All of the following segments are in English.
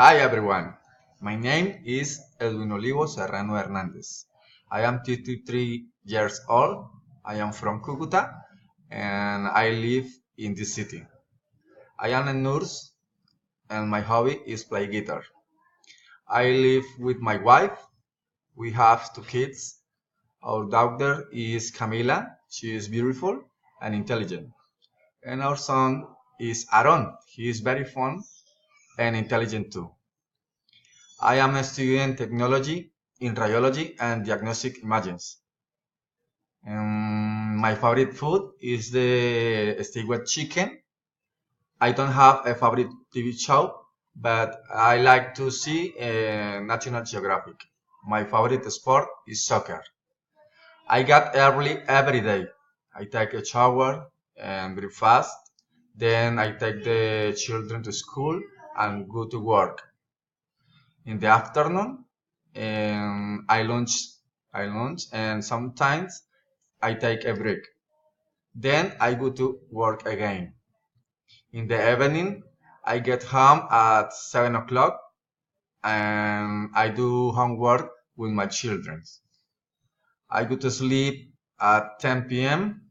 Hi everyone, my name is Edwin Olivo Serrano Hernandez. I am 33 years old. I am from Cucuta and I live in this city. I am a nurse and my hobby is play guitar. I live with my wife. We have two kids. Our daughter is Camila. She is beautiful and intelligent. And our son is Aaron. He is very fun and intelligent too. I am a student technology in radiology and diagnostic images. My favorite food is the steak with chicken. I don't have a favorite TV show, but I like to see National Geographic. My favorite sport is soccer. I get early every day. I take a shower and breakfast. Then I take the children to school and go to work. In the afternoon, I lunch. And sometimes I take a break. Then I go to work again. In the evening, I get home at 7 o'clock and I do homework with my children. I go to sleep at 10 p.m.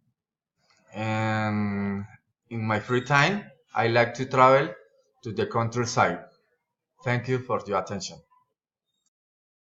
and in my free time, I like to travel to the countryside. Thank you for your attention.